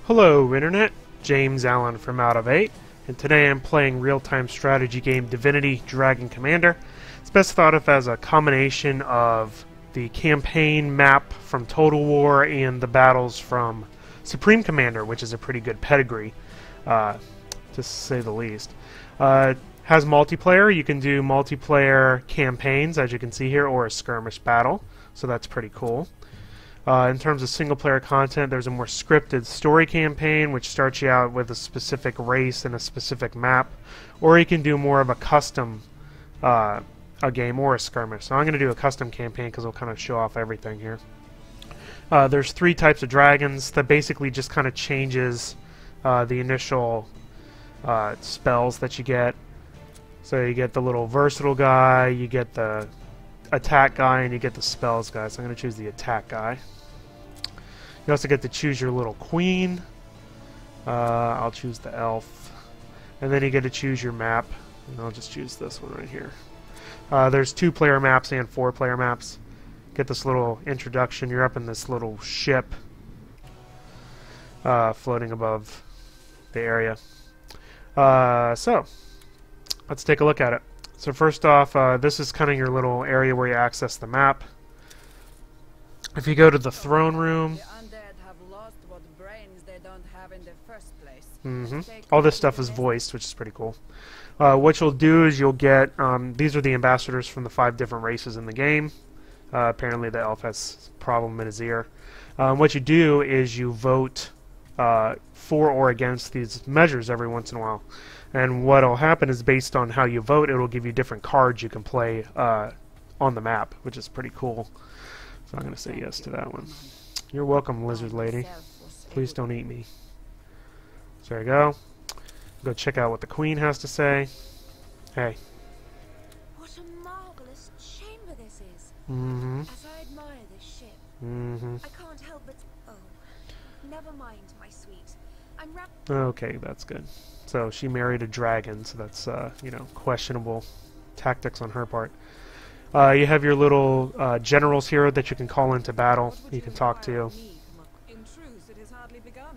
Hello Internet, James Allen from Out of 8, and today I'm playing real-time strategy game Divinity Dragon Commander. It's best thought of as a combination of the campaign map from Total War and the battles from Supreme Commander, which is a pretty good pedigree, to say the least. Has multiplayer. You can do multiplayer campaigns, as you can see here, or a skirmish battle, so that's pretty cool. In terms of single-player content, there's a more scripted story campaign, which starts you out with a specific race and a specific map, or you can do more of a custom a game or a skirmish. So I'm going to do a custom campaign because it'll kind of show off everything here. There's 3 types of dragons that basically just kind of changes the initial spells that you get. So you get the little versatile guy, you get the attack guy, and you get the spells guy. So I'm going to choose the attack guy. You also get to choose your little queen. I'll choose the elf. And then you get to choose your map. And I'll just choose this one right here. There's 2-player maps and 4-player maps. Get this little introduction. You're up in this little ship floating above the area. So, let's take a look at it. So first off, this is kind of your little area where you access the map. If you go to the throne room, all this stuff is voiced, which is pretty cool. What you'll do is you'll get, these are the ambassadors from the 5 different races in the game. Apparently the elf has a problem in his ear. What you do is you vote for or against these measures every once in a while. And what will happen is based on how you vote, it will give you different cards you can play on the map, which is pretty cool. So I'm going to say yes to that one. You're welcome, lizard lady. Please don't eat me. So there you go. Go check out what the queen has to say. Hey. What a marvelous chamber this is. As I admire this ship, I can't help but... Oh, never mind, my sweet. I'm wrapped... Okay, that's good. So she married a dragon, so that's, you know, questionable tactics on her part. You have your little generals here that you can call into battle. You can talk to.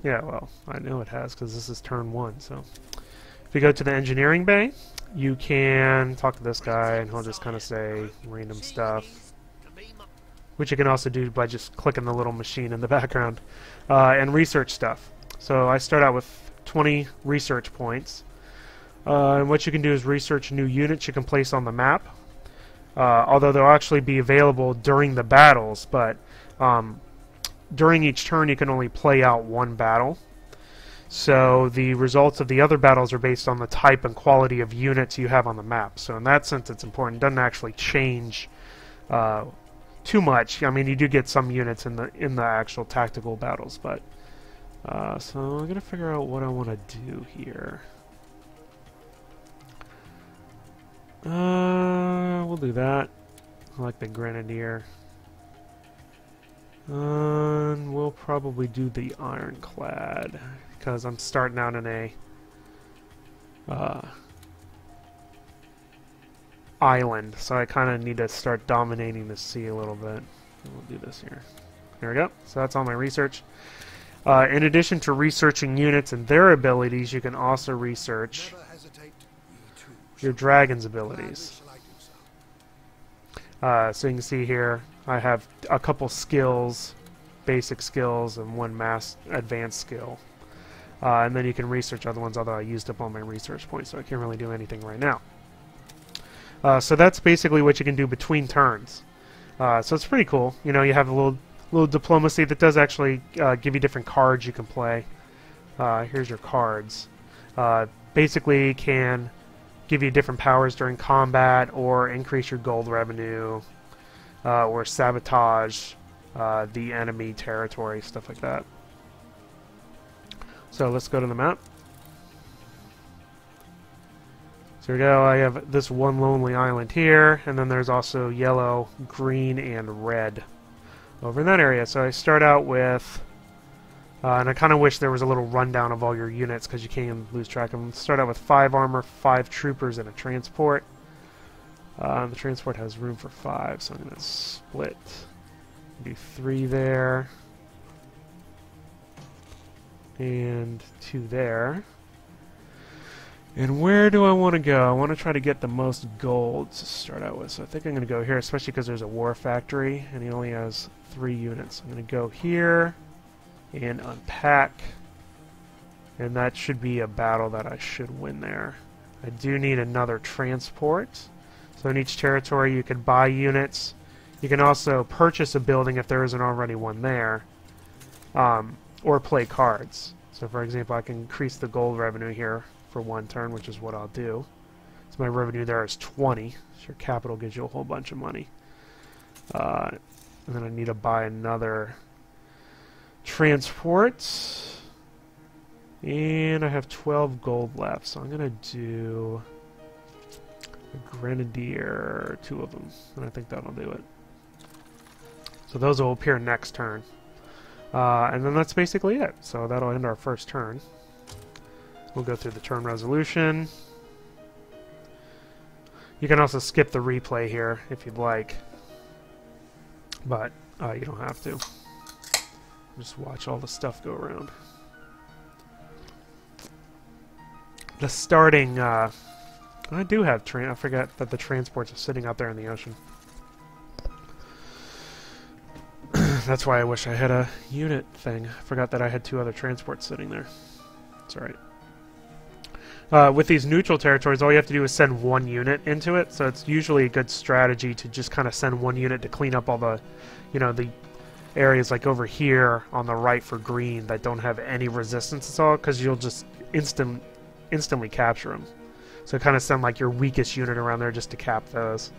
Yeah, well, I know it has because this is turn 1. So if you go to the engineering bay, you can talk to this guy, and he'll just kind of say random stuff, which you can also do by just clicking the little machine in the background, and research stuff. So I start out with 20 research points, and what you can do is research new units you can place on the map, although they'll actually be available during the battles, but during each turn you can only play out 1 battle. So the results of the other battles are based on the type and quality of units you have on the map. So in that sense it's important. It doesn't actually change too much. I mean, you do get some units in the actual tactical battles, but so I'm gonna figure out what I want to do here. We'll do that. I like the grenadier. We'll probably do the ironclad because I'm starting out in a island, so I kind of need to start dominating the sea a little bit. We'll do this here. There we go. So that's all my research. In addition to researching units and their abilities, you can also research your dragon's abilities. So you can see here, I have a couple skills, basic skills, and 1 mass advanced skill. And then you can research other ones, although I used up all my research points, so I can't really do anything right now. So that's basically what you can do between turns. So it's pretty cool. You know, you have a little diplomacy that does actually give you different cards you can play. Here's your cards. Basically can give you different powers during combat, or increase your gold revenue, or sabotage the enemy territory, stuff like that. So let's go to the map. So here we go. I have this one lonely island here, and then there's also yellow, green, and red over in that area. So I start out with, and I kind of wish there was a little rundown of all your units because you can lose track of them. Start out with 5 armor, 5 troopers, and a transport. The transport has room for 5, so I'm going to split. Do 3 there. And 2 there. And where do I want to go? I want to try to get the most gold to start out with. So I think I'm going to go here, especially because there's a war factory, and he only has 3 units. I'm going to go here and unpack. And that should be a battle that I should win there. I do need another transport. So in each territory you can buy units. You can also purchase a building if there isn't already one there. Or play cards. So for example, I can increase the gold revenue here for 1 turn, which is what I'll do. So my revenue there is 20. So your capital gives you a whole bunch of money. And then I need to buy another transport. And I have 12 gold left, so I'm going to do a grenadier, 2 of them. And I think that'll do it. So those will appear next turn. And then that's basically it. So that'll end our first turn. We'll go through the turn resolution. You can also skip the replay here if you'd like. But you don't have to. Just watch all the stuff go around. The starting... I do have... I forgot that the transports are sitting out there in the ocean. That's why I wish I had a unit thing. I forgot that I had 2 other transports sitting there. It's alright. With these neutral territories, all you have to do is send 1 unit into it, so it's usually a good strategy to just kind of send 1 unit to clean up all the, the areas like over here on the right for green that don't have any resistance at all, because you'll just instantly capture them. So kind of send like your weakest unit around there just to cap those.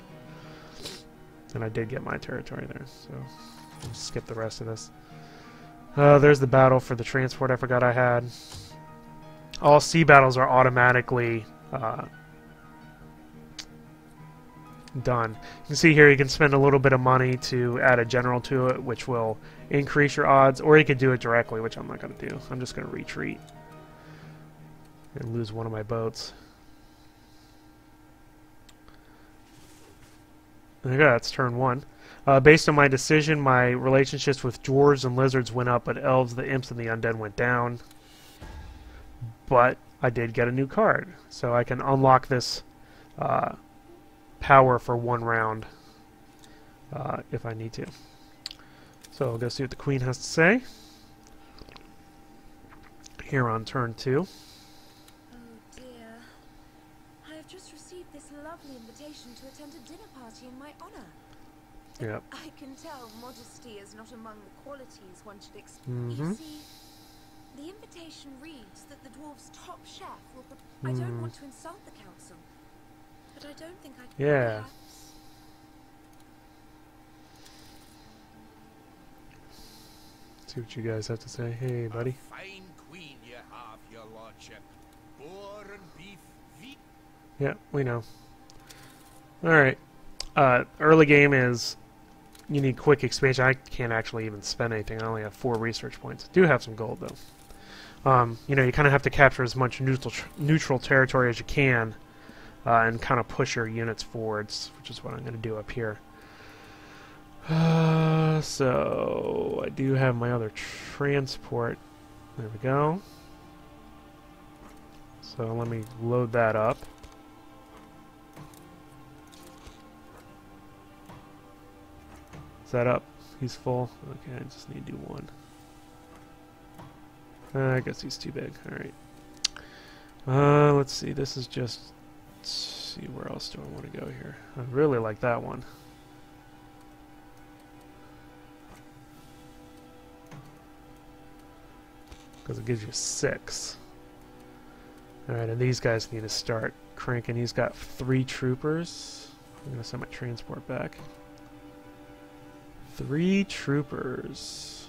And I did get my territory there, so I'll skip the rest of this. There's the battle for the transport I forgot I had. All sea battles are automatically done. You can see here you can spend a little bit of money to add a general to it, which will increase your odds, or you can do it directly, which I'm not going to do. I'm just going to retreat and lose 1 of my boats. Okay, that's turn 1. Based on my decision, my relationships with dwarves and lizards went up, but elves, the imps, and the undead went down. But I did get a new card, so I can unlock this power for 1 round if I need to. So I'll go see what the queen has to say here on turn 2. Oh dear. I have just received this lovely invitation to attend a dinner party in my honor. Yep. I can tell modesty is not among the qualities one should expect. Mm-hmm. You see, the invitation reads that the dwarf's top chef will... I don't want to insult the council, but I don't think I can. Yeah. Perhaps... See what you guys have to say. Hey, buddy. A fine queen you have, your lordship. Boar and beef, veal. Yeah, we know. Alright. Early game is... You need quick expansion. I can't actually even spend anything. I only have 4 research points. Do have some gold, though. You kind of have to capture as much neutral territory as you can and kind of push your units forwards, which is what I'm going to do up here. So I do have my other transport. There we go. So let me load that up. Is that up? He's full. Okay, I just need to do 1. I guess he's too big. Alright. Let's see. This is just... Let's see, where else do I want to go here? I really like that one. Because it gives you 6. Alright, and these guys need to start cranking. He's got 3 troopers. I'm going to send my transport back. 3 troopers.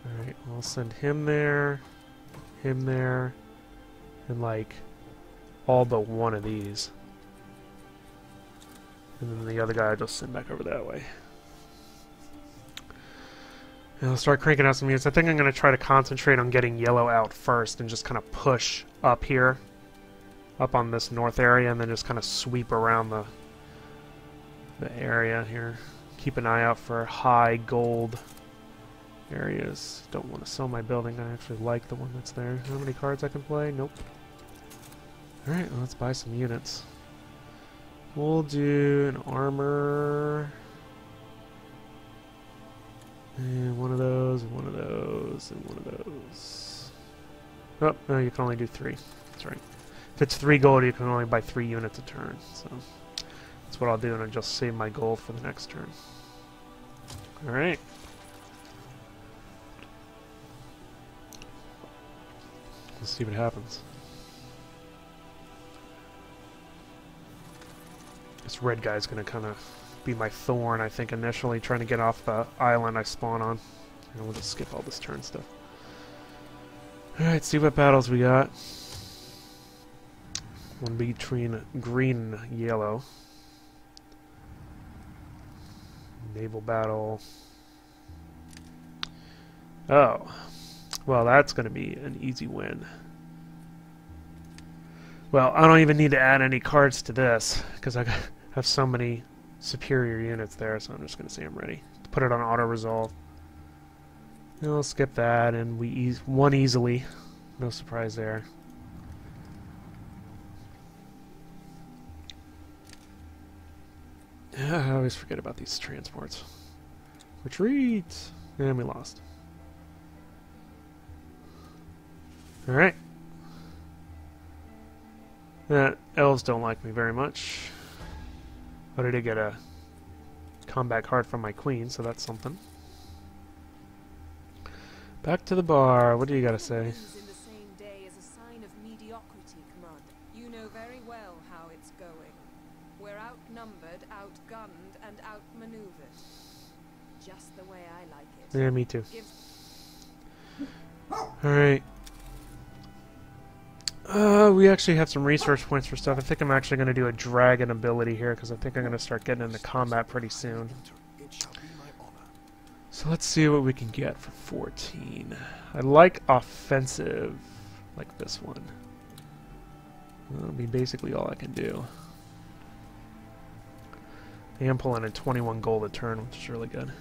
Alright, I'll send him there, and like all but 1 of these. And then the other guy I'll just send back over that way. And I'll start cranking out some units. I think I'm going to try to concentrate on getting yellow out first and just kind of push up here, up on this north area, and then just kind of sweep around the area here. Keep an eye out for high gold areas. Don't want to sell my building. I actually like the one that's there. How many cards I can play? Nope. Alright, well, let's buy some units. We'll do an armor. And one of those, and one of those, and one of those. Oh, no, you can only do 3. That's right. If it's 3 gold, you can only buy 3 units a turn. So that's what I'll do, and I'll just save my gold for the next turn. Alright. Let's see what happens. This red guy's going to kind of be my thorn, I think, initially, trying to get off the island I spawn on. And we'll just skip all this turn stuff. Alright, see what battles we got. One between green and yellow. Naval battle. Oh. Well, that's going to be an easy win. Well, I don't even need to add any cards to this, because I have so many superior units there, so I'm just going to say I'm ready. Put it on auto-resolve. We'll skip that, and we won easily. No surprise there. I always forget about these transports. Retreat! And we lost. Alright. Elves don't like me very much. But I did get a combat card from my queen, so that's something. Back to the bar. What do you gotta say? In the same day is a sign of mediocrity, Commander. You know very well how it's going. We're outnumbered, outgunned, and outmaneuvered. Just the way I like it. Yeah, me too. Alright. We actually have some resource points for stuff. I think I'm actually going to do a dragon ability here, because I think I'm going to start getting into combat pretty soon. So let's see what we can get for 14. I like offensive, like this one. That'll be basically all I can do. I am pulling in 21 gold a turn, which is really good.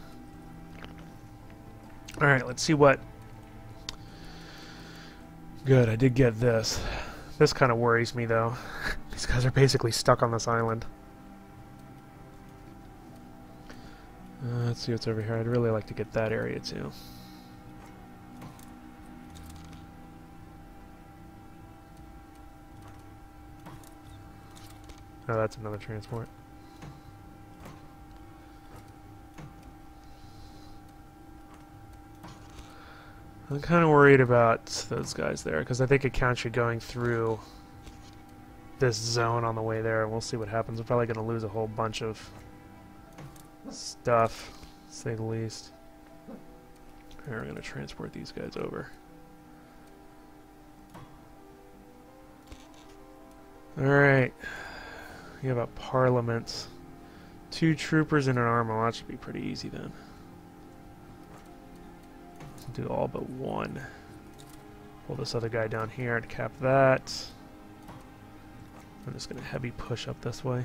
Alright, let's see what... Good, I did get this. This kind of worries me, though. These guys are basically stuck on this island. Let's see what's over here. I'd really like to get that area, too. Oh, that's another transport. I'm kind of worried about those guys there, because I think it counts you going through this zone on the way there, and we'll see what happens. We're probably going to lose a whole bunch of stuff, to say the least. Alright, we're going to transport these guys over. Alright. We have a parliament. 2 troopers and an armor. Well, that should be pretty easy then. Do all but 1. Pull this other guy down here to cap that. I'm just going to heavy push up this way.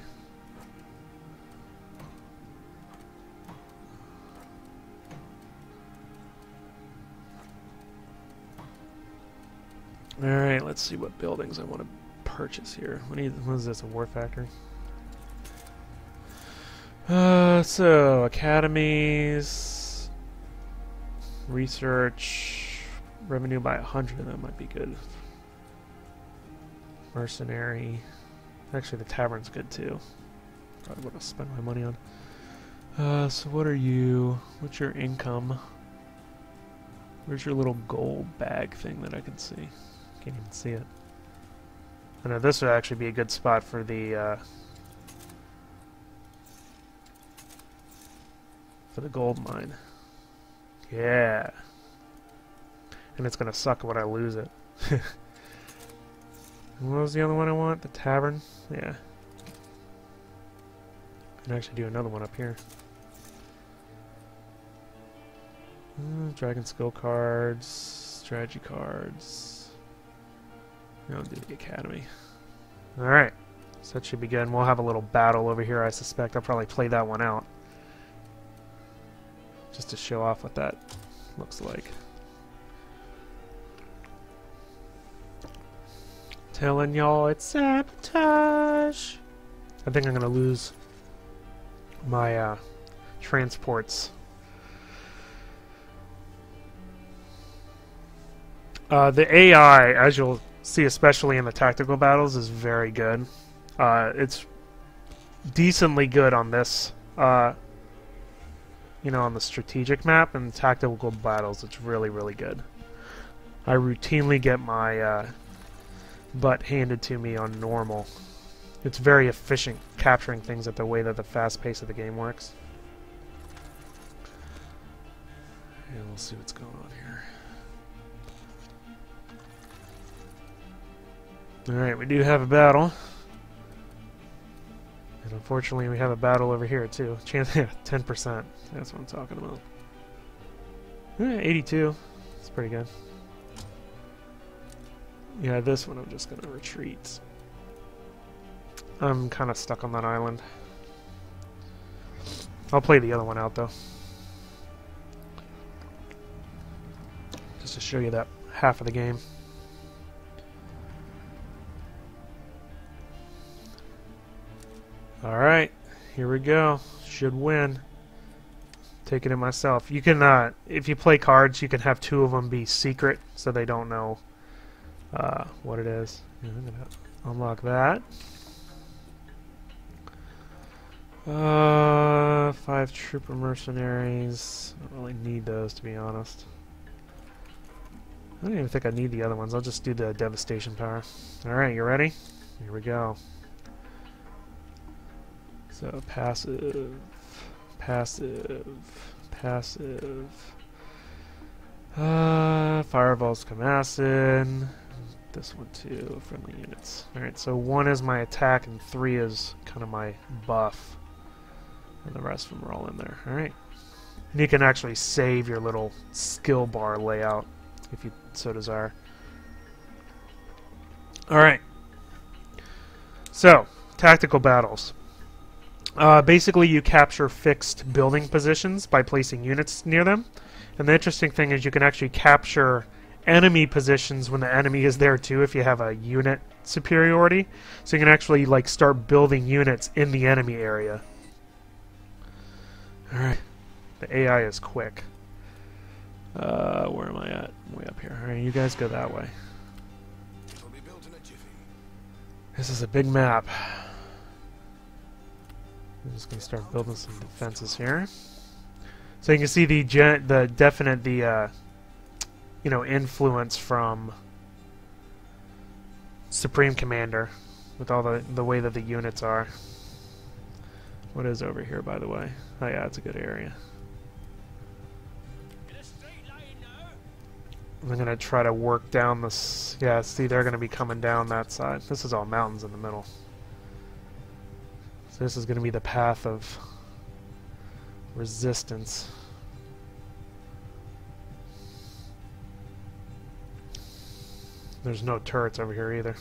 Alright, let's see what buildings I want to purchase here. What is this, a war factory? So, academies, research, revenue by 100, that might be good. Mercenary. Actually, the tavern's good too. Probably what I'll spend my money on. So what are you? What's your income? Where's your little gold bag thing that I can see? Can't even see it. I know this would actually be a good spot for the gold mine. Yeah. And it's gonna suck when I lose it. What was the other one I want? The tavern? Yeah. Can actually do another one up here. Dragon skill cards, strategy cards. I'll do the academy. Alright. So that should be good. And we'll have a little battle over here, I suspect. I'll probably play that one out. Just to show off what that looks like. Telling y'all it's sabotage. I think I'm gonna lose my transports. The AI, as you'll see, especially in the tactical battles, is very good. It's decently good on this, on the strategic map, and tactical battles. It's really, really good. I routinely get my butt handed to me on normal. It's very efficient capturing things at the way that the fast pace of the game works. And we'll see what's going on here. Alright, we do have a battle. And unfortunately we have a battle over here too. Chance 10%. That's what I'm talking about. 82. That's pretty good. Yeah, this one I'm just gonna retreat. I'm kind of stuck on that island. I'll play the other one out though. Just to show you that half of the game. Alright, here we go. Should win. Taking it myself. You can, if you play cards, you can have two of them be secret so they don't know what it is. Yeah, I'm gonna unlock that. 5 trooper mercenaries. I don't really need those, to be honest. I don't even think I need the other ones. I'll just do the devastation power. Alright, you ready? Here we go. So, passive, passive, passive. Fireballs come acid. This one too, friendly units. Alright, so 1 is my attack and 3 is kind of my buff. And the rest of them are all in there. Alright. And you can actually save your little skill bar layout if you so desire. Alright. So, tactical battles. Basically, you capture fixed building positions by placing units near them. And the interesting thing is you can actually capture enemy positions when the enemy is there too if you have a unit superiority. So you can actually like start building units in the enemy area. Alright. The AI is quick. Where am I at? Way up here. Alright, you guys go that way. This is a big map. I'm just going to start building some defenses here. So you can see the definite influence from Supreme Commander with all the way that the units are. What is over here, by the way? Oh yeah, it's a good area. I'm going to try to work down this. Yeah, see, they're going to be coming down that side. This is all mountains in the middle. So this is going to be the path of resistance. There's no turrets over here either.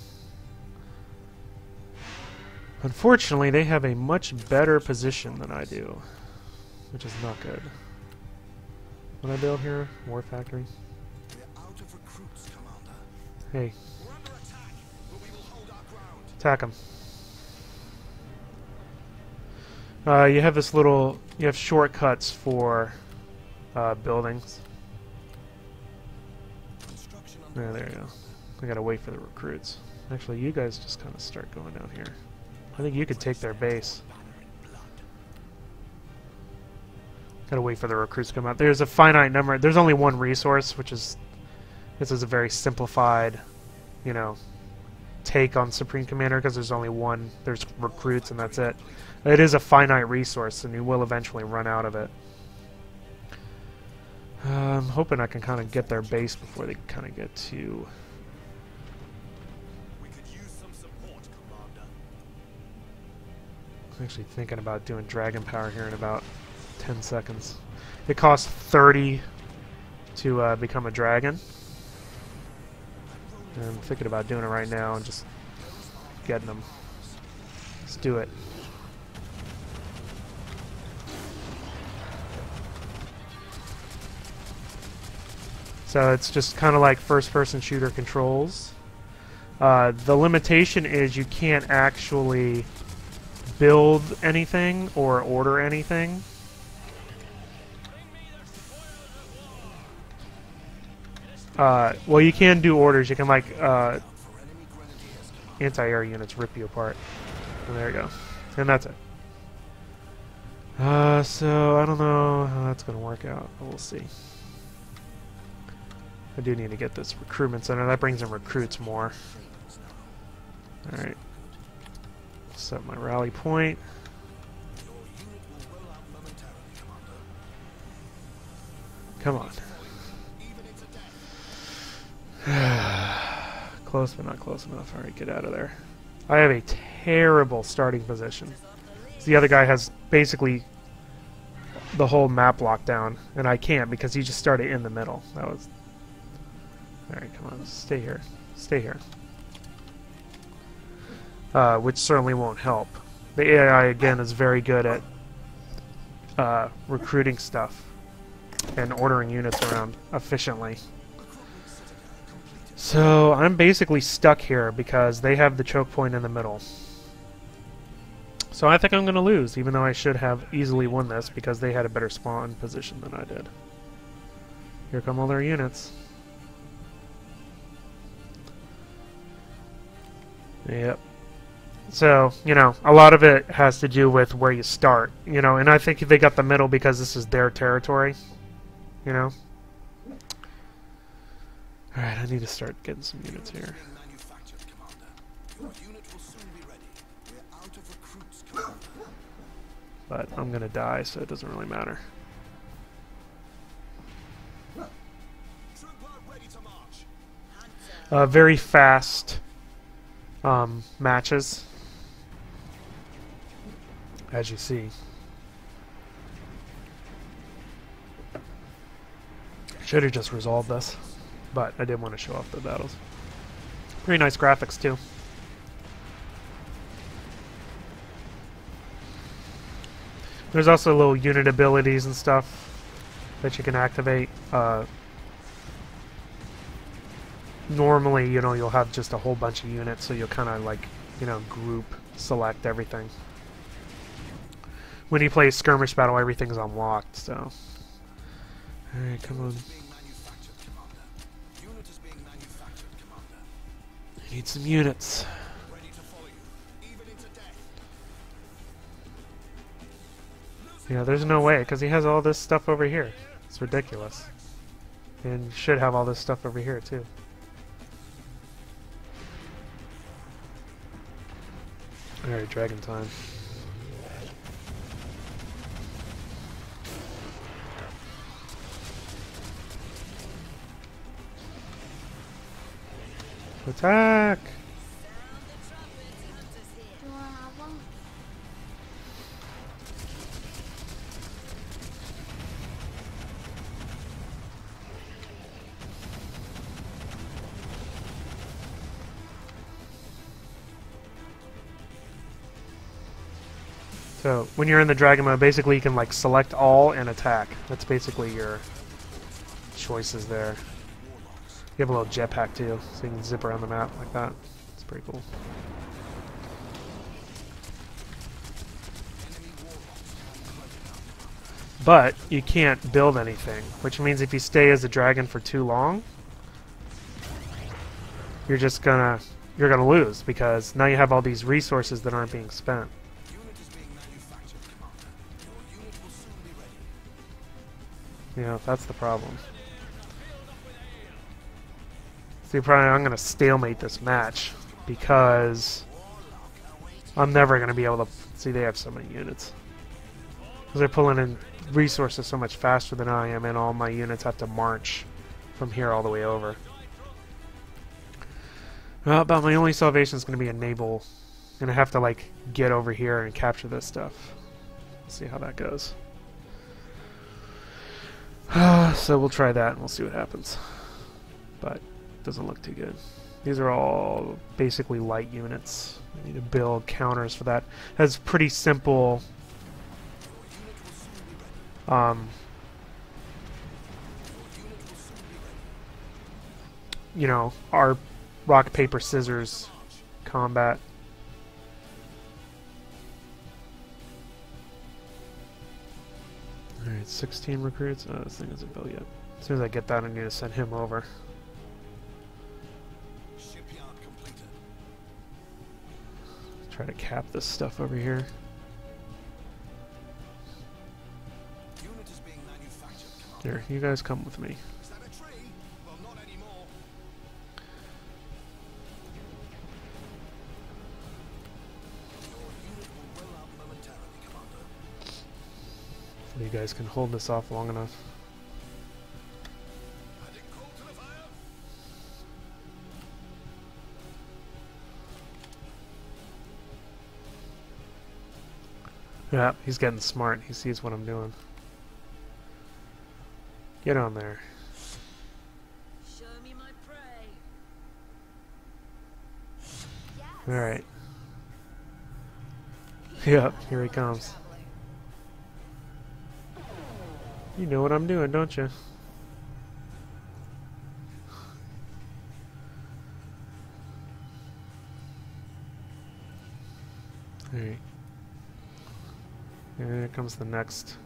Unfortunately, they have a much better position than I do, which is not good. What I build here? War factory. Hey. Attack them. You have this little... You have shortcuts for buildings. Yeah, there you go. I gotta wait for the recruits. Actually, you guys just kind of start going down here. I think you could take their base. Gotta wait for the recruits to come out. There's a finite number. There's only one resource, which is... This is a very simplified, take on Supreme Commander, because there's only one. There's recruits, and that's it. It is a finite resource, and you will eventually run out of it. I'm hoping I can kind of get their base before they kind of get to... We could use some support, Commander. I'm actually thinking about doing Dragon Power here in about 10 seconds. It costs 30 to become a dragon. And I'm thinking about doing it right now and just getting them. Let's do it. So it's just kind of like first-person shooter controls. The limitation is you can't actually build anything or order anything. Well, you can do orders. You can, like, anti-air units rip you apart. And there you go. And that's it. So I don't know how that's going to work out, but we'll see. I do need to get this recruitment center. That brings in recruits more. Alright. Set my rally point. Come on. Close, but not close enough. Alright, get out of there. I have a terrible starting position. The other guy has basically the whole map locked down, and I can't because he just started in the middle. That was... Alright, come on. Stay here. Stay here. Which certainly won't help. The AI, again, is very good at recruiting stuff and ordering units around efficiently. So I'm basically stuck here because they have the choke point in the middle. So I think I'm going to lose, even though I should have easily won this because they had a better spawn position than I did. Here come all their units. Yep. So, you know, a lot of it has to do with where you start, you know, and I think they got the middle because this is their territory, you know. Alright, I need to start getting some units here. But I'm gonna die, so it doesn't really matter. Very fast matches, as you see. Should have just resolved this, but I did want to show off the battles. Pretty nice graphics too. There's also little unit abilities and stuff that you can activate. Normally, you know, you'll have just a whole bunch of units, so you'll kind of like, you know, group select everything. When you play skirmish battle, everything's unlocked, so. Alright, come on. I need some units. Yeah, there's no way, because he has all this stuff over here. It's ridiculous. And you should have all this stuff over here, too. Alright, dragon time. Attack! So, when you're in the dragon mode, basically you can like select all and attack. That's basically your choices there. You have a little jetpack too, so you can zip around the map like that. It's pretty cool. But you can't build anything, which means if you stay as a dragon for too long, you're gonna lose because now you have all these resources that aren't being spent. Yeah, that's the problem. See, probably I'm going to stalemate this match because I'm never going to be able to... See, they have so many units. Because they're pulling in resources so much faster than I am, and all my units have to march from here all the way over. Well, about my only salvation is going to be a naval. And I have to, like, get over here and capture this stuff. Let's see how that goes. So we'll try that and we'll see what happens. But... doesn't look too good. These are all basically light units. I need to build counters for that. That's pretty simple. you know, our rock, paper, scissors combat. Alright, 16 recruits. Oh, this thing isn't built yet. As soon as I get that, I need to send him over. Shipyard completed. Try to cap this stuff over here. Unit is being manufactured, Commander. Here, you guys come with me. Is that a tree? Well, not anymore. Your unit will roll out momentarily, Commander. So you guys can hold this off long enough. Adding coal to the fire. Yeah, he's getting smart. He sees what I'm doing. Get on there. Show me my prey. Alright. Yep, here he comes. You know what I'm doing, don't you? Alright. And here comes the next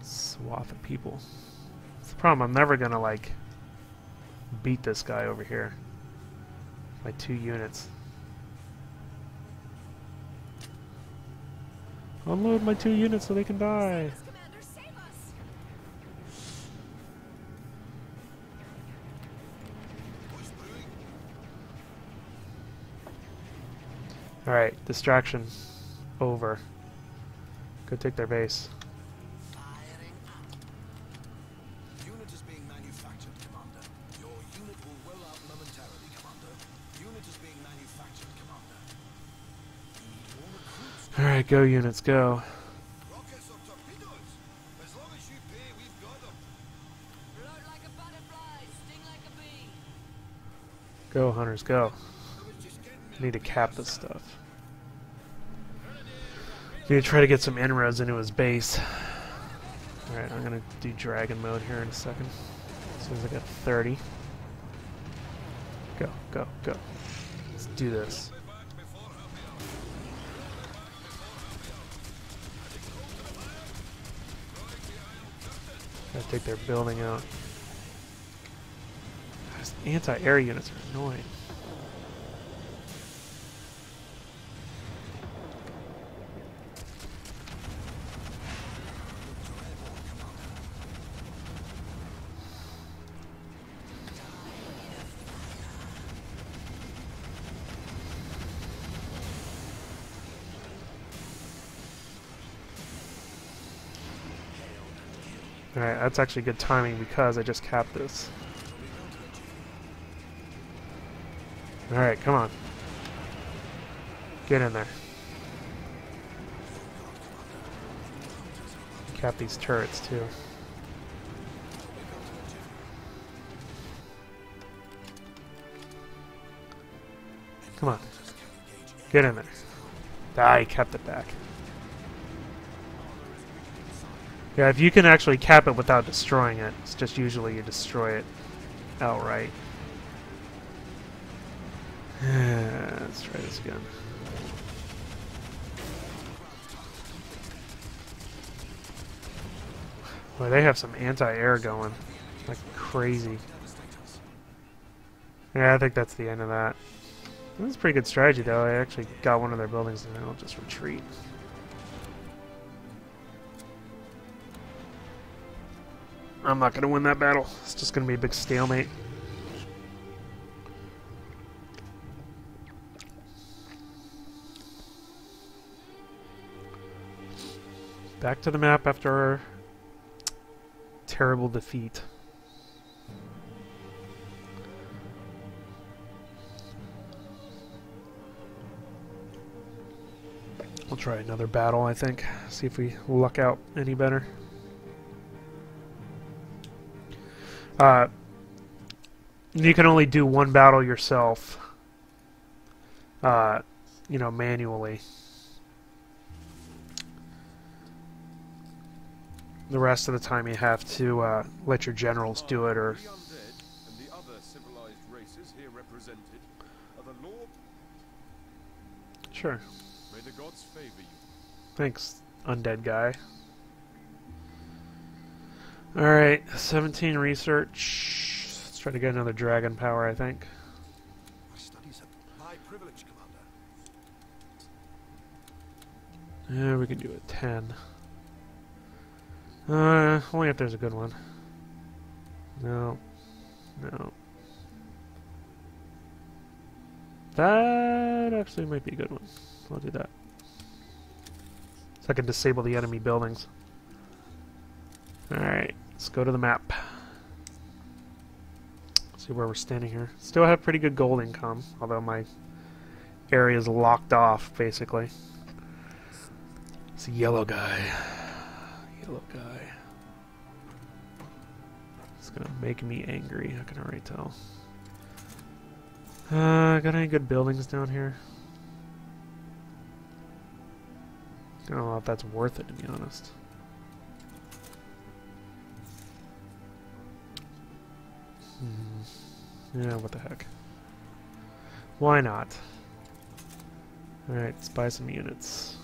swath of people. It's the problem, I'm never gonna, like, beat this guy over here. By 2 units. Unload my 2 units so they can die. Commander, save us! Alright, distraction over. Go take their base. Firing up. Unit is being manufactured, Commander. Your unit will roll out momentarily, Commander. Unit is being manufactured, Commander. You need more recruits. Alright, go units, go. Rockets or torpedoes? As long as you pay, we've got them. Float like a butterfly, sting like a bee. Go, hunters, go. I was just getting I need to cap this stuff. Need to try to get some inroads into his base. Alright, I'm gonna do dragon mode here in a second. As soon as I get 30. Go, go, go. Let's do this. Gotta take their building out. These anti-air units are annoying. Alright, that's actually good timing because I just capped this. Alright, come on. Get in there. Cap these turrets too. Come on. Get in there. Ah, he kept it back. Yeah, if you can actually cap it without destroying it, it's just usually you destroy it outright. Let's try this again. Boy, they have some anti-air going. Like crazy. Yeah, I think that's the end of that. That's a pretty good strategy, though. I actually got one of their buildings, and I'll just retreat. I'm not going to win that battle. It's just going to be a big stalemate. Back to the map after our terrible defeat. We'll try another battle, I think. See if we luck out any better. You can only do one battle yourself, you know, manually. The rest of the time you have to let your generals do it, or forces here represented are the Lord. Sure. May the gods favor you. Thanks, undead guy. Alright, 17 research. Let's try to get another dragon power, I think. My studies have my privilege, Commander. Yeah, we can do a 10. Only if there's a good one. No. No. That actually might be a good one. I'll do that. So I can disable the enemy buildings. Alright, let's go to the map. See where we're standing here. Still have pretty good gold income, although my area is locked off, basically. It's a yellow guy. Yellow guy. It's gonna make me angry, I can already tell. Got any good buildings down here? I don't know if that's worth it, to be honest. Yeah, what the heck. Why not? Alright, let's buy some units.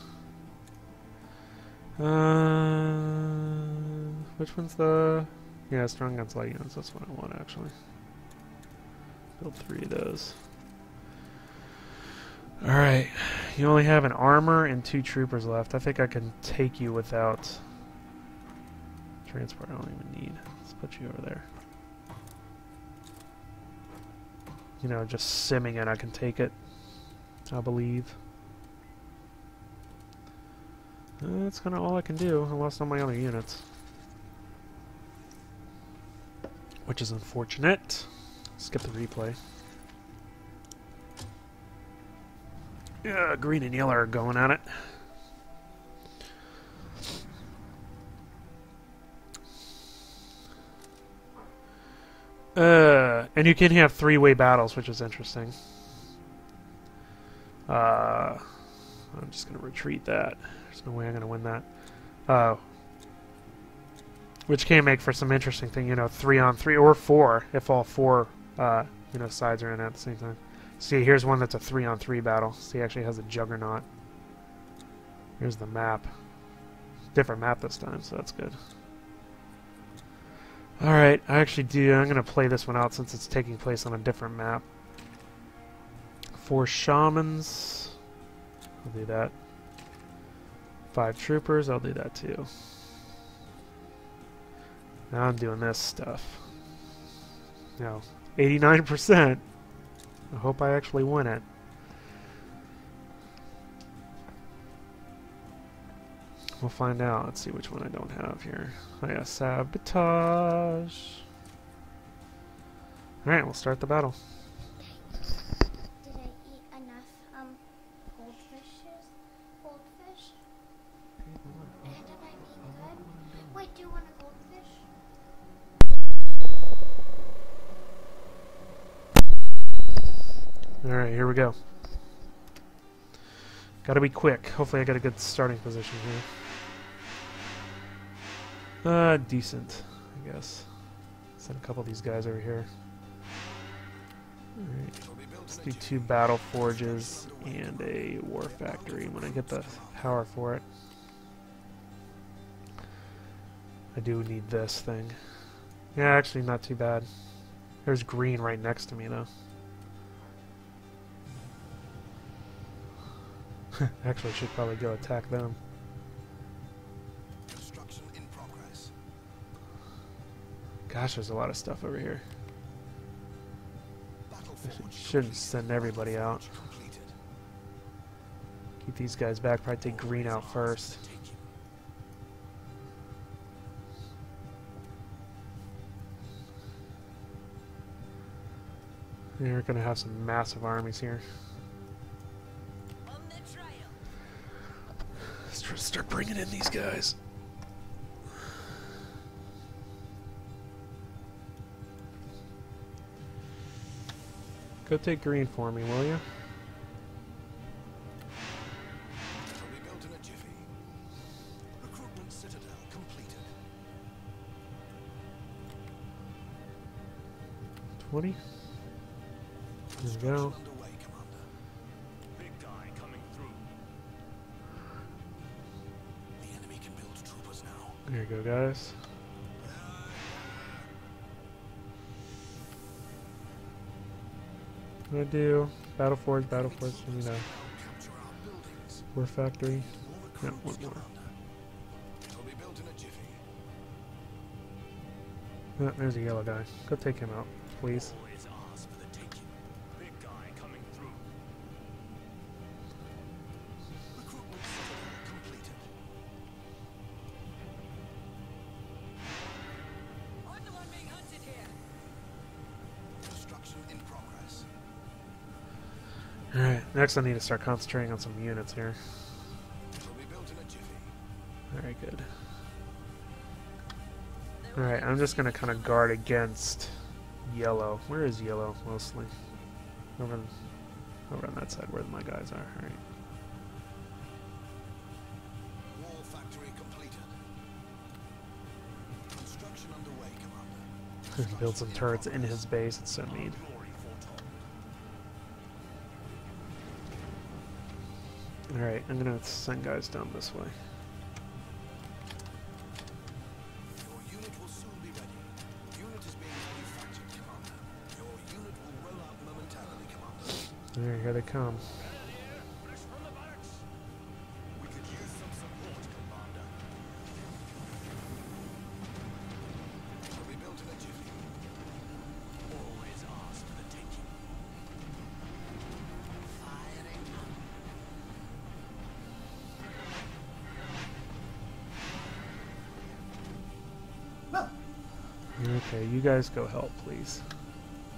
Which one's the... Yeah, strong guns, light units. That's what I want, actually. Build 3 of those. Alright, you only have an armor and 2 troopers left. I think I can take you without... Transport I don't even need. Let's put you over there. You know, just simming it, I can take it. I believe. That's kind of all I can do. I lost all my other units. Which is unfortunate. Skip the replay. Yeah, green and yellow are going at it. And you can have 3-way battles, which is interesting. I'm just going to retreat that. There's no way I'm going to win that. Which can make for some interesting thing, you know, 3-on-3 or 4, if all 4, you know, sides are in at the same time. See, here's one that's a 3-on-3 battle. See, it actually has a juggernaut. Here's the map. Different map this time, so that's good. Alright, I actually do. I'm going to play this one out since it's taking place on a different map. 4 shamans. I'll do that. 5 troopers. I'll do that too. Now I'm doing this stuff. Now, 89%. I hope I actually win it. We'll find out. Let's see which one I don't have here. Oh yeah, sabotage. Alright, we'll start the battle. Did I eat enough goldfishes? Goldfish? And am I being good? Wait, do you want a goldfish? Alright, here we go. Gotta be quick. Hopefully I get a good starting position here. Decent, I guess. Send a couple of these guys over here. Alright. Let's do 2 battle forges and a war factory when I get the power for it. I do need this thing. Yeah, actually not too bad. There's green right next to me though. Actually, I should probably go attack them. Construction in progress. Gosh, there's a lot of stuff over here. Battle I forge shouldn't send everybody out. completed. Keep these guys back. Probably take green out first. We're gonna have some massive armies here. Let's start bringing in these guys. Go take green for me, will you? It'll be built in a jiffy. Recruitment citadel completed. 20. There we go. Underway, Commander. Big guy coming through. The enemy can build troopers now. There you go, guys. What do I do? Battle Forge, you know. Capture our buildings. War Factory. More Yeah, recruits, one more. Commander. It'll be built in a jiffy. Oh, there's a yellow guy. Go take him out, please. All is ours for the taking. Big guy coming through. Recruitment citadel completed. I'm the one being hunted here. Construction in progress. Alright, next I need to start concentrating on some units here. It'll be built in a jiffy. Alright, good. Alright, I'm just gonna kind of guard against yellow. Where is yellow, mostly? Over on that side where my guys are. Alright. Wall factory completed. Construction underway, Commander. Build some turrets in his base, it's so mean. Glory foretold. Alright, I'm gonna send guys down this way. Your unit will soon be ready. Unit is being manufactured, Commander. Your unit will roll out momentarily, Commander. Here they come. Fresh from the barracks. We could use some support, Commander. It'll be built in a jiffy. All is ours for the taking. Firing up. Okay, you guys go help, please.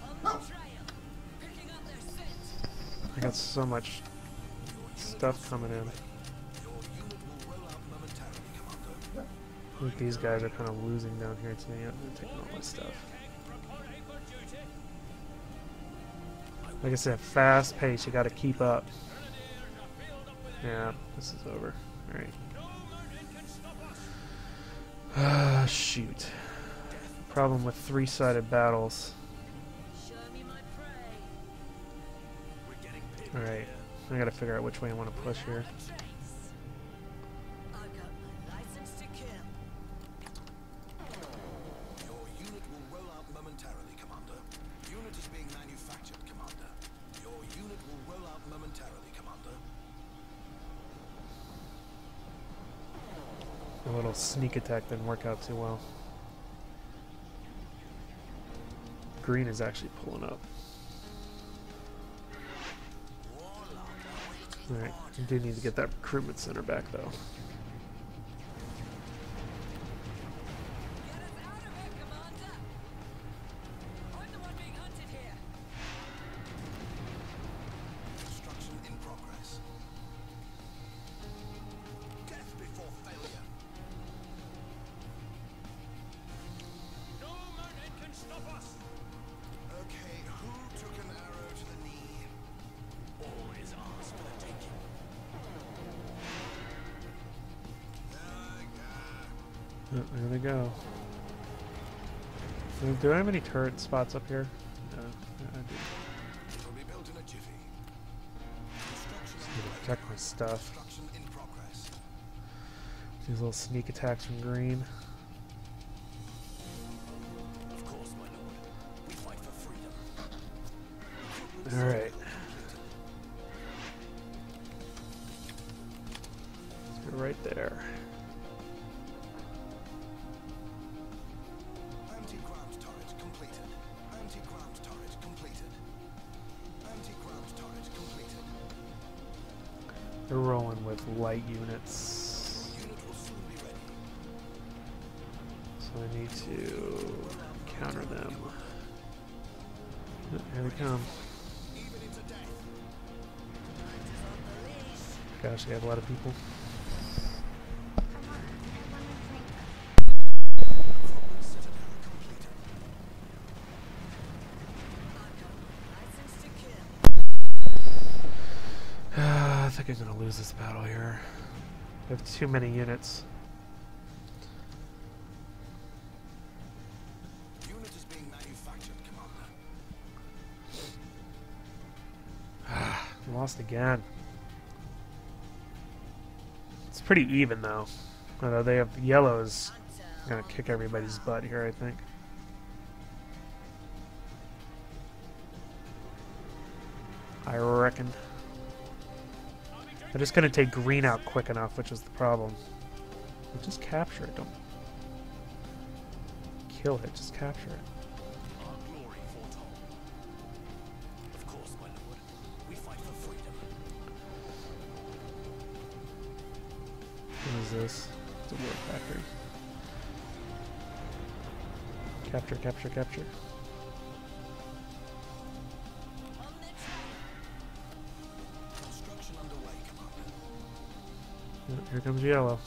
On the trail. Picking up their scent. I got so much stuff coming in. Your unit will roll out momentarily, Commander. I think these guys are kind of losing down here too. Yeah, they're taking all my stuff. Like I said, fast pace, you gotta keep up. Yeah, this is over. Alright. Ah, shoot. Problem with three-sided battles. Show me my prey. We're getting pinned. Alright, I gotta figure out which way I want to push here. Trace. I got my license to kill. Your unit will roll out momentarily, Commander. Unit is being manufactured, Commander. Your unit will roll out momentarily, Commander. A little sneak attack didn't work out too well. Green is actually pulling up. Alright, I do need to get that recruitment center back though. Get us out of here, Commander. I'm the one being hunted here. Construction in progress. Death before failure. No man can stop us. Okay, who took an arrow to the knee? All is ours for the taking. Oh, there they go. Do I have any turret spots up here? No, I do. It will be built in a jiffy. Construction Just need to underway. protect my stuff. Construction in progress. These little sneak attacks from green. Of course, my lord. We fight for freedom. Alright. Let's go right there. Anti-ground turret completed. Anti-ground turret completed. Anti-ground turret completed. They're rolling with light units. Unit will soon be ready. So I need to counter them. Oh, here they come. Even into death. Gosh, they have a lot of people. Come on, I want to drink. Recruitment citadel completed. License to kill. I think I'm gonna lose this battle here. I have too many units. Unit is being manufactured, Commander. Lost again. It's pretty even though. Although they have yellow is gonna kick everybody's butt here, I think. I reckon. They're just gonna take green out quick enough, which is the problem. Just capture it, don't kill it, just capture it. Our glory foretold. Of course, my lord. We fight for freedom. What is this? It's a war factory. Capture, capture, capture. Construction underway, Commander. Yep, here comes yellow.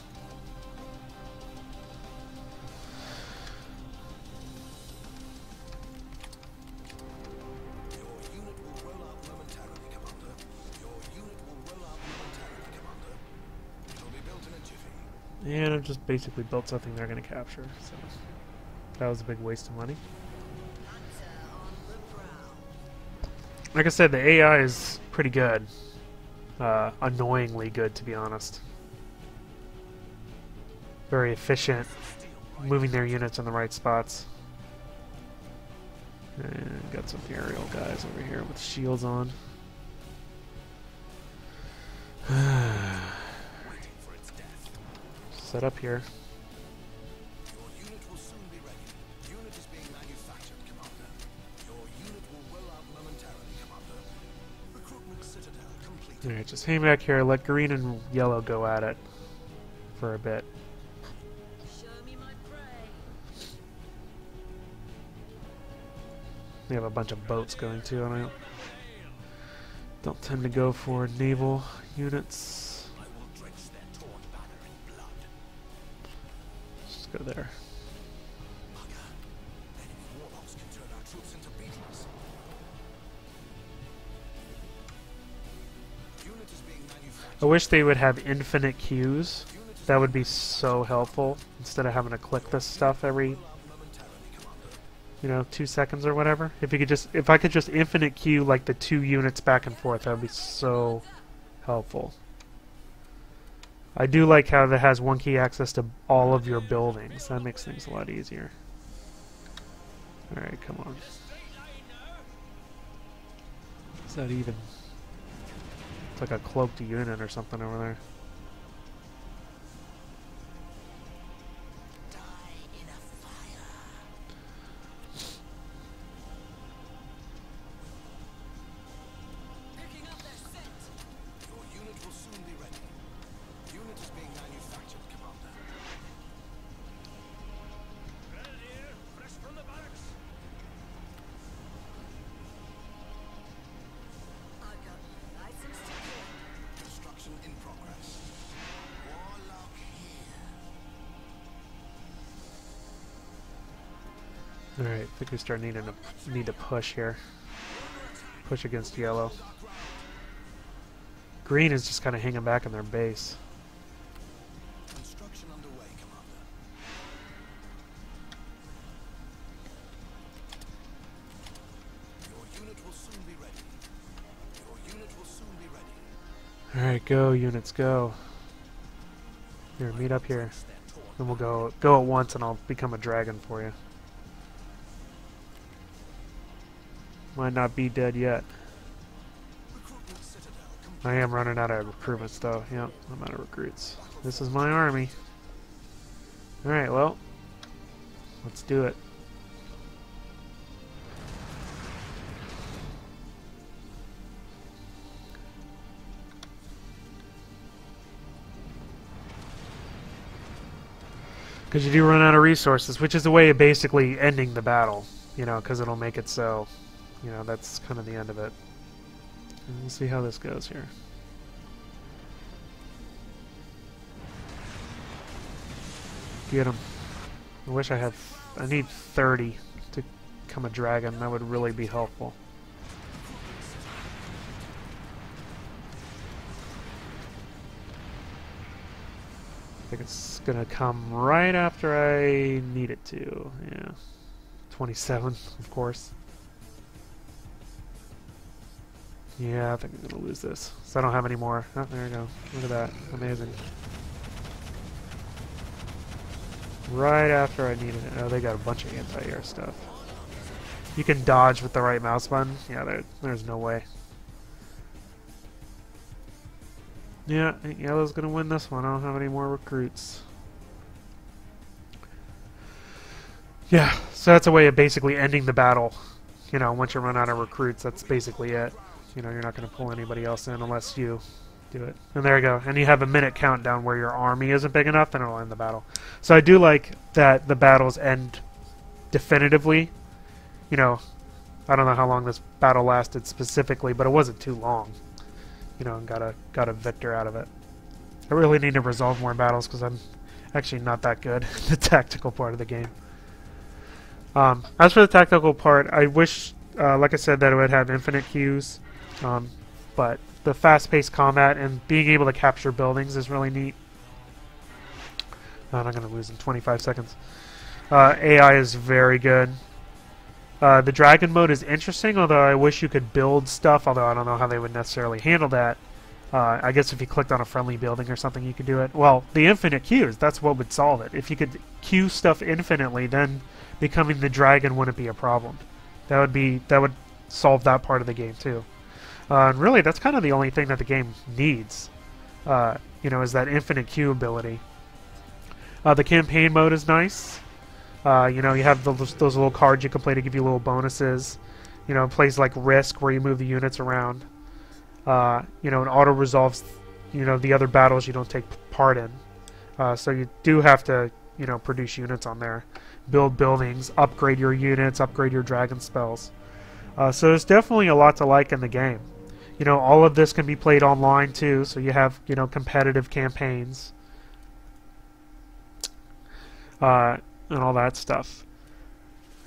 Your unit will roll out momentarily, Commander. Your unit will roll out momentarily, Commander. It'll be built in a jiffy. And I've just basically built something they're going to capture, so that was a big waste of money. Like I said, the AI is pretty good. Annoyingly good, to be honest. Very efficient, moving their units in the right spots. And got some aerial guys over here with shields on. Waiting for its death. Set up here. Your unit will soon be ready. Unit is being manufactured, Commander. Your unit will roll out momentarily, Commander. Recruitment citadel complete. Alright, just hang back here. Let green and yellow go at it for a bit. We have a bunch of boats going too, and I don't tend to go for naval units. I will drench their torn banner in blood. Just go there. Bugger. Enemy warlocks can turn our troops into beetles. Unit is being manufactured. I wish they would have infinite queues. That would be so helpful instead of having to click this stuff every, Momentarily, Commander. 2 seconds or whatever. If I could just infinite queue like the 2 units back and forth, that would be so helpful. I do like how that has one key access to all of your buildings. That makes things a lot easier. Alright, come on. Is that even? It's like a cloaked unit or something over there. Your unit will soon be ready. Unit is being manufactured, Commander. Grenadier, fresh from the barracks. Construction in progress. Warlock here. Alright, I think we start need to push here. Push against yellow. Green is just kind of hanging back in their base. Construction underway, Commander. Your unit will soon be ready. Your unit will soon be ready. Alright, go units, go. Here, meet up here. Their torn Then we'll go at once and I'll become a dragon for you. Might not be dead yet. recruitment citadel complete. I am running out of recruitments though. Yep, I'm out of recruits. This is my army. Alright, well, let's do it. Because you do run out of resources, which is a way of basically ending the battle, because it'll make it so, that's kind of the end of it. And we'll see how this goes here. Get him. I wish I need 30 to become a dragon. That would really be helpful. I think it's gonna come right after I need it to. Yeah. 27, of course. Yeah, I think I'm going to lose this. So I don't have any more. Oh, there we go. Look at that. Amazing. Right after I needed it. Oh, they got a bunch of anti-air stuff. You can dodge with the right mouse button. Yeah, there's no way. Yeah, Yellow's going to win this one. I don't have any more recruits. Yeah, so that's a way of basically ending the battle. You know, once you run out of recruits, that's basically it. You know, you're not going to pull anybody else in unless you do it. And there you go. And you have a minute countdown where your army isn't big enough, then it'll end the battle. So I do like that the battles end definitively. You know, I don't know how long this battle lasted specifically, but it wasn't too long. You know, and got a victor out of it. I really need to resolve more battles because I'm actually not that good at the tactical part of the game. As for the tactical part, I wish, like I said, that it would have infinite queues. But the fast-paced combat and being able to capture buildings is really neat. I'm not going to lose in 25 seconds. AI is very good. The dragon mode is interesting, although I wish you could build stuff, although I don't know how they would necessarily handle that. I guess if you clicked on a friendly building or something, you could do it. Well, the infinite queues, that's what would solve it. If you could queue stuff infinitely, then becoming the dragon wouldn't be a problem. That would solve that part of the game too. And really, that's kind of the only thing that the game needs. You know, is that infinite queue ability. The campaign mode is nice. You know, you have those little cards you can play to give you little bonuses. You know, plays like Risk where you move the units around. You know, and auto resolves, you know, the other battles you don't take part in. So you do have to, you know, produce units on there. Build buildings, upgrade your units, upgrade your dragon spells. So there's definitely a lot to like in the game. You know, all of this can be played online too, so you have, you know, competitive campaigns. And all that stuff.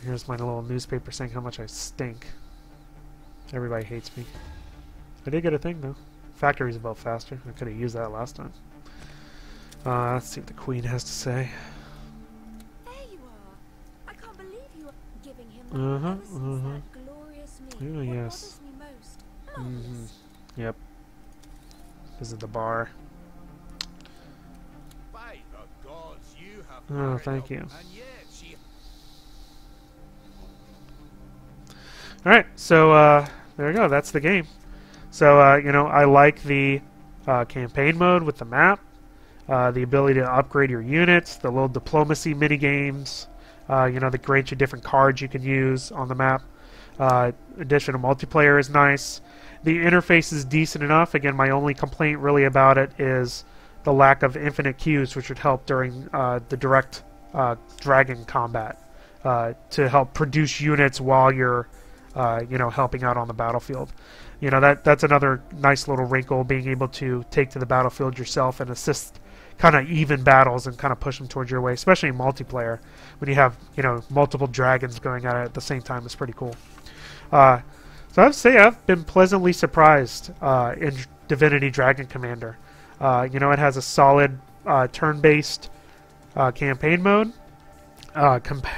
Here's my little newspaper saying how much I stink. Everybody hates me. I did get a thing though. Factory's about faster. I could have used that last time. Let's see what the Queen has to say. There you are. I can't believe you are giving him that. Ever since that glorious meal, what yes. bothers me most? Marvelous. Yep. This is the bar. By the gods, you have Oh, married thank her, you. and yet she Alright, so there you go. That's the game. So, you know, I like the campaign mode with the map, the ability to upgrade your units, the little diplomacy mini-games, you know, that grant you different cards you can use on the map. Addition of multiplayer is nice. The interface is decent enough. Again, my only complaint really about it is the lack of infinite queues, which would help during the direct dragon combat to help produce units while you're, you know, helping out on the battlefield. You know, that's another nice little wrinkle, being able to take to the battlefield yourself and assist kind of even battles and kind of push them towards your way, especially in multiplayer when you have, you know, multiple dragons going at it at the same time. It's pretty cool. So I'd say I've been pleasantly surprised in Divinity Dragon Commander. You know, it has a solid turn-based campaign mode,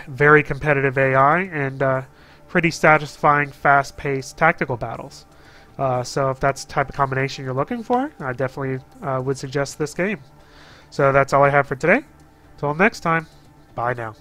very competitive AI, and pretty satisfying, fast-paced tactical battles. So if that's the type of combination you're looking for, I definitely would suggest this game. So that's all I have for today. Till next time, bye now.